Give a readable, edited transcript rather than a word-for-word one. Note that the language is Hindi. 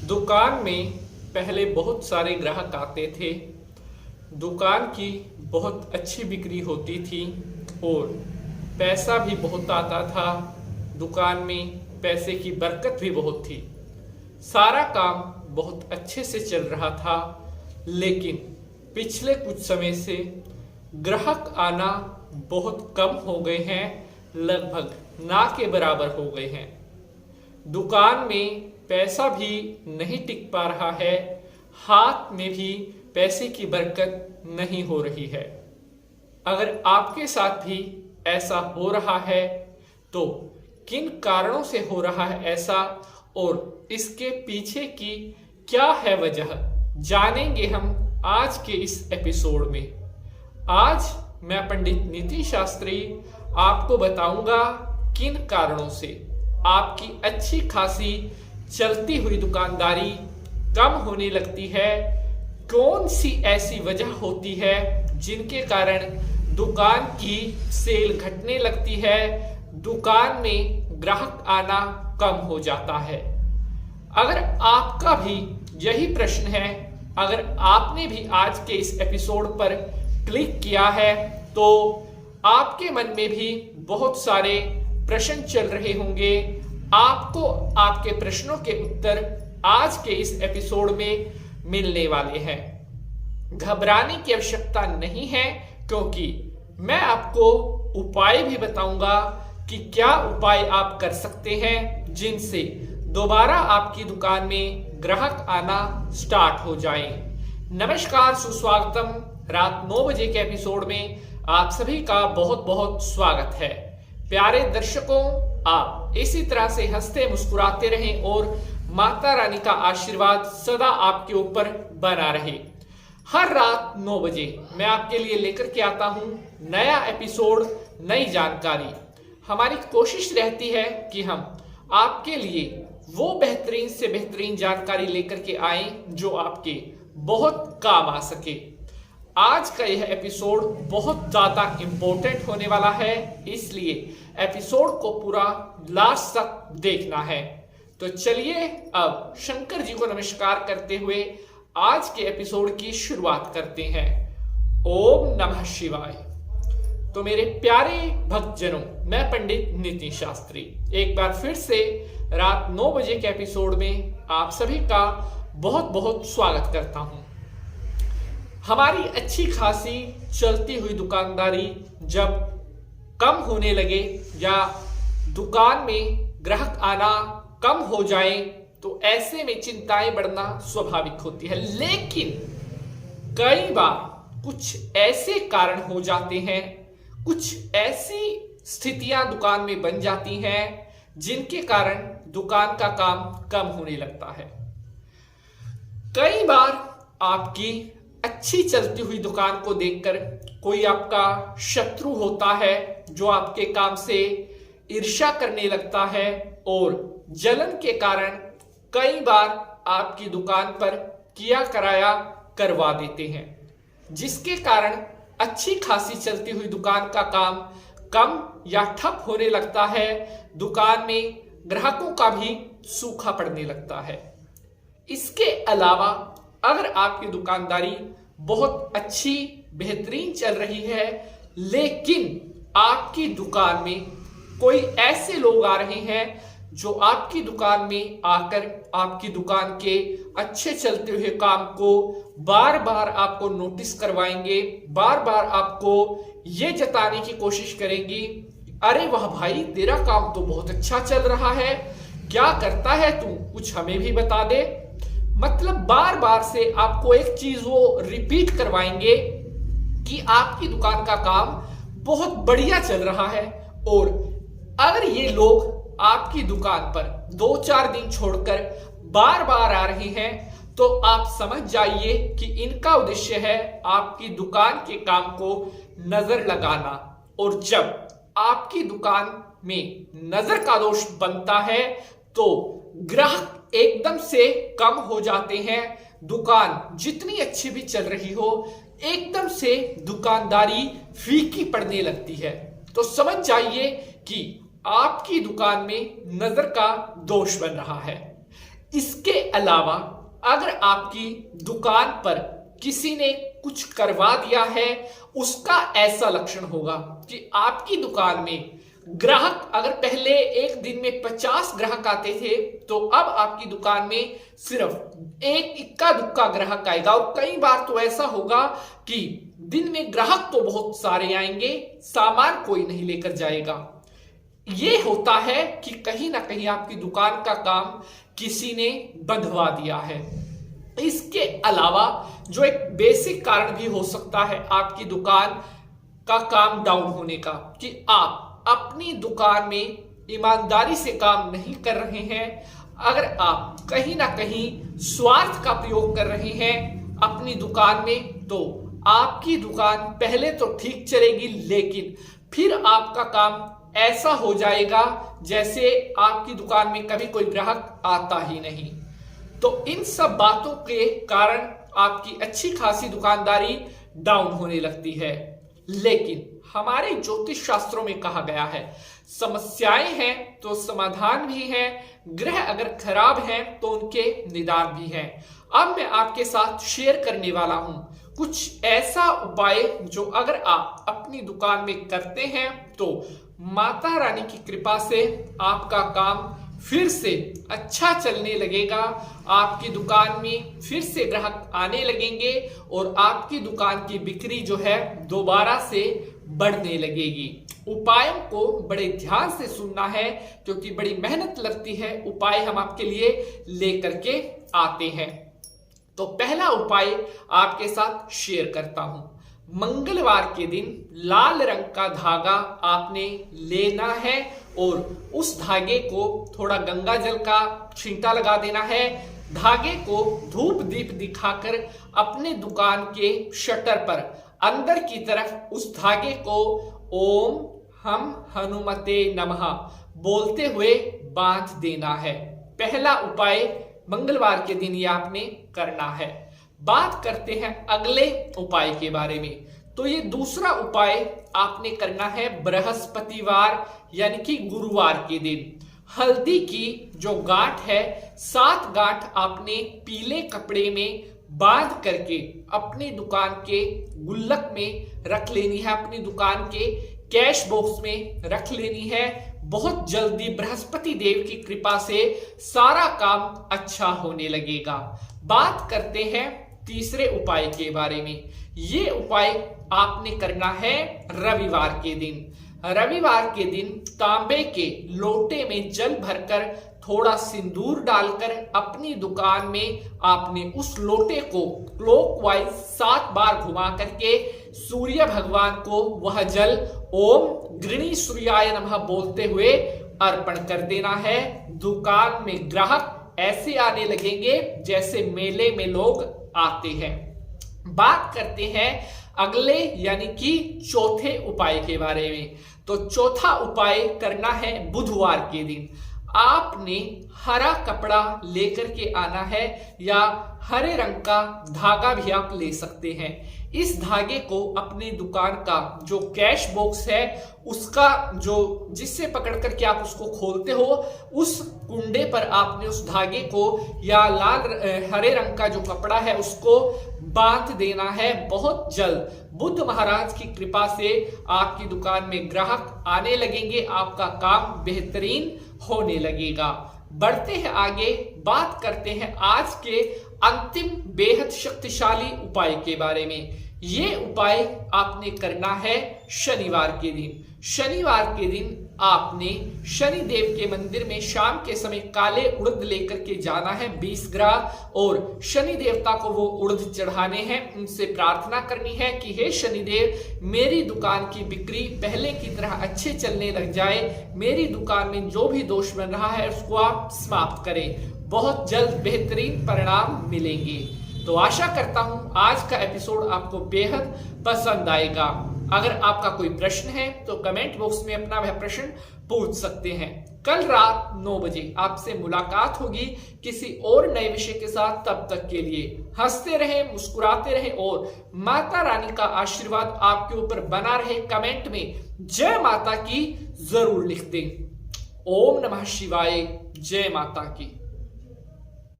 दुकान में पहले बहुत सारे ग्राहक आते थे। दुकान की बहुत अच्छी बिक्री होती थी और पैसा भी बहुत आता था। दुकान में पैसे की बरकत भी बहुत थी। सारा काम बहुत अच्छे से चल रहा था, लेकिन पिछले कुछ समय से ग्राहक आना बहुत कम हो गए हैं, लगभग ना के बराबर हो गए हैं। दुकान में पैसा भी नहीं टिक पा रहा है, हाथ में भी पैसे की बरकत नहीं हो रही है। अगर आपके साथ भी ऐसा हो रहा है तो किन कारणों से हो रहा है ऐसा और इसके पीछे की क्या है वजह, जानेंगे हम आज के इस एपिसोड में। आज मैं पंडित नितिन शास्त्री आपको बताऊंगा किन कारणों से आपकी अच्छी खासी चलती हुई दुकानदारी कम होने लगती है, कौन सी ऐसी वजह होती है जिनके कारण दुकान की सेल घटने लगती है, दुकान में ग्राहक आना कम हो जाता है। अगर आपका भी यही प्रश्न है, अगर आपने भी आज के इस एपिसोड पर क्लिक किया है तो आपके मन में भी बहुत सारे प्रश्न चल रहे होंगे। आपको आपके प्रश्नों के उत्तर आज के इस एपिसोड में मिलने वाले हैं। घबराने की आवश्यकता नहीं है, क्योंकि मैं आपको उपाय भी बताऊंगा कि क्या उपाय आप कर सकते हैं जिनसे दोबारा आपकी दुकान में ग्राहक आना स्टार्ट हो जाए। नमस्कार, सुस्वागतम। रात 9 बजे के एपिसोड में आप सभी का बहुत बहुत स्वागत है। प्यारे दर्शकों, आप इसी तरह से हंसते मुस्कुराते रहें और माता रानी का आशीर्वाद सदा आपके ऊपर बना रहे। हर रात 9 बजे मैं आपके लिए लेकर के आता हूं नया एपिसोड, नई जानकारी। हमारी कोशिश रहती है कि हम आपके लिए वो बेहतरीन से बेहतरीन जानकारी लेकर के आए जो आपके बहुत काम आ सके। आज का यह एपिसोड बहुत ज्यादा इंपॉर्टेंट होने वाला है, इसलिए एपिसोड को पूरा लास्ट तक देखना है। तो चलिए अब शंकर जी को नमस्कार करते हुए आज के एपिसोड की शुरुआत करते हैं। ओम नमः शिवाय। तो मेरे प्यारे भक्तजनों, मैं पंडित नितिन शास्त्री एक बार फिर से रात 9 बजे के एपिसोड में आप सभी का बहुत बहुत स्वागत करता हूं। हमारी अच्छी खासी चलती हुई दुकानदारी जब कम होने लगे या दुकान में ग्राहक आना कम हो जाए तो ऐसे में चिंताएं बढ़ना स्वाभाविक होती है। लेकिन कई बार कुछ ऐसे कारण हो जाते हैं, कुछ ऐसी स्थितियां दुकान में बन जाती हैं जिनके कारण दुकान का काम कम होने लगता है। कई बार आपकी अच्छी चलती हुई दुकान को देखकर कोई आपका शत्रु होता है जो आपके काम से ईर्ष्या करने लगता है और जलन के कारण कई बार आपकी दुकान पर किया कराया करवा देते हैं, जिसके कारण अच्छी खासी चलती हुई दुकान का काम कम या ठप होने लगता है। दुकान में ग्राहकों का भी सूखा पड़ने लगता है। इसके अलावा अगर आपकी दुकानदारी बहुत अच्छी बेहतरीन चल रही है, लेकिन आपकी दुकान में कोई ऐसे लोग आ रहे हैं जो आपकी दुकान में आकर आपकी दुकान के अच्छे चलते हुए काम को बार बार आपको नोटिस करवाएंगे, बार बार आपको ये जताने की कोशिश करेंगी, अरे वाह भाई, तेरा काम तो बहुत अच्छा चल रहा है, क्या करता है तू, कुछ हमें भी बता दे। मतलब बार बार से आपको एक चीज वो रिपीट करवाएंगे कि आपकी दुकान का काम बहुत बढ़िया चल रहा है। और अगर ये लोग आपकी दुकान पर 2-4 दिन छोड़कर बार बार आ रहे हैं तो आप समझ जाइए कि इनका उद्देश्य है आपकी दुकान के काम को नजर लगाना। और जब आपकी दुकान में नजर का दोष बनता है तो ग्राहक एकदम से कम हो जाते हैं। दुकान जितनी अच्छी भी चल रही हो, एकदम से दुकानदारी फीकी पड़ने लगती है। तो समझ जाइए कि आपकी दुकान में नजर का दोष बन रहा है। इसके अलावा अगर आपकी दुकान पर किसी ने कुछ करवा दिया है, उसका ऐसा लक्षण होगा कि आपकी दुकान में ग्राहक, अगर पहले एक दिन में 50 ग्राहक आते थे तो अब आपकी दुकान में सिर्फ एक इक्का दुक्का ग्राहक आएगा। और कई बार तो ऐसा होगा कि दिन में ग्राहक तो बहुत सारे आएंगे, सामान कोई नहीं लेकर जाएगा। यह होता है कि कहीं ना कहीं आपकी दुकान का काम किसी ने बंधवा दिया है। इसके अलावा जो एक बेसिक कारण भी हो सकता है आपकी दुकान का काम डाउन होने का, कि आप अपनी दुकान में ईमानदारी से काम नहीं कर रहे हैं। अगर आप कहीं ना कहीं स्वार्थ का प्रयोग कर रहे हैं अपनी दुकान में, तो आपकी दुकान पहले तो ठीक चलेगी, लेकिन फिर आपका काम ऐसा हो जाएगा जैसे आपकी दुकान में कभी कोई ग्राहक आता ही नहीं। तो इन सब बातों के कारण आपकी अच्छी खासी दुकानदारी डाउन होने लगती है। लेकिन हमारे ज्योतिष शास्त्रों में कहा गया है, समस्याएं हैं तो समाधान भी है, ग्रह अगर खराब हैं तो उनके निदान भी हैं। अब मैं आपके साथ शेयर करने वाला हूं कुछ ऐसा उपाय जो अगर आप अपनी दुकान में करते हैं तो माता रानी की कृपा से आपका काम फिर से अच्छा चलने लगेगा, आपकी दुकान में फिर से ग्राहक आने लगेंगे और आपकी दुकान की बिक्री जो है दोबारा से बढ़ने लगेगी। उपायों को बड़े ध्यान से सुनना है क्योंकि बड़ी मेहनत लगती है। उपाय हम आपके लिए लेकर के आते हैं। तो पहला उपाय आपके साथ शेयर करता हूं। मंगलवार के दिन लाल रंग का धागा आपने लेना है और उस धागे को थोड़ा गंगा जल का छींटा लगा देना है। धागे को धूप दीप दिखाकर अपने दुकान के शटर पर अंदर की तरफ उस धागे को ओम हम हनुमते नमः बोलते हुए बांध देना है। पहला उपाय मंगलवार के दिन ये आपने करना है। बात करते हैं अगले उपाय के बारे में। तो ये दूसरा उपाय आपने करना है बृहस्पतिवार यानी कि गुरुवार के दिन। हल्दी की जो गांठ है, 7 गांठ आपने पीले कपड़े में बांध करके अपनी दुकान के गुल्लक में रख लेनी है, अपनी दुकान के कैश बॉक्स में रख लेनी है। बहुत जल्दी बृहस्पति देव की कृपा से सारा काम अच्छा होने लगेगा। बात करते हैं तीसरे उपाय के बारे में। ये उपाय आपने करना है रविवार के दिन। रविवार के दिन तांबे के लोटे में जल भरकर थोड़ा सिंदूर डालकर अपनी दुकान में आपने उस लोटे को क्लॉकवाइज 7 बार घुमा करके सूर्य भगवान को वह जल ओम गृणी सूर्याय नमः बोलते हुए अर्पण कर देना है। दुकान में ग्राहक ऐसे आने लगेंगे जैसे मेले में लोग आते हैं। बात करते हैं अगले यानी कि चौथे उपाय के बारे में। तो चौथा उपाय करना है बुधवार के दिन। आपने हरा कपड़ा लेकर के आना है या हरे रंग का धागा भी आप ले सकते हैं। इस धागे को अपनी दुकान का जो कैश बॉक्स है उसका जो जिससे पकड़ करके आप उसको खोलते हो उस कुंडे पर आपने उस धागे को या हरे रंग का जो कपड़ा है उसको बांध देना है। बहुत जल्द बुद्ध महाराज की कृपा से आपकी दुकान में ग्राहक आने लगेंगे, आपका काम बेहतरीन होने लगेगा। बढ़ते हैं आगे, बात करते हैं आज के अंतिम बेहद शक्तिशाली उपाय के बारे में। ये उपाय आपने करना है शनिवार के दिन। शनिवार के दिन आपने शनि देव के मंदिर में शाम के समय काले उड़द लेकर के जाना है 20 ग्राम, और शनि देवता को वो उड़द चढ़ाने हैं। उनसे प्रार्थना करनी है कि हे शनिदेव, मेरी दुकान की बिक्री पहले की तरह अच्छे चलने लग जाए, मेरी दुकान में जो भी दोष बन रहा है उसको आप समाप्त करें। बहुत जल्द बेहतरीन परिणाम मिलेंगे। तो आशा करता हूं आज का एपिसोड आपको बेहद पसंद आएगा। अगर आपका कोई प्रश्न है तो कमेंट बॉक्स में अपना वह प्रश्न पूछ सकते हैं। कल रात 9 बजे आपसे मुलाकात होगी किसी और नए विषय के साथ। तब तक के लिए हंसते रहें, मुस्कुराते रहें और माता रानी का आशीर्वाद आपके ऊपर बना रहे। कमेंट में जय माता की जरूर लिख दें। ओम नमः शिवाय। जय माता की।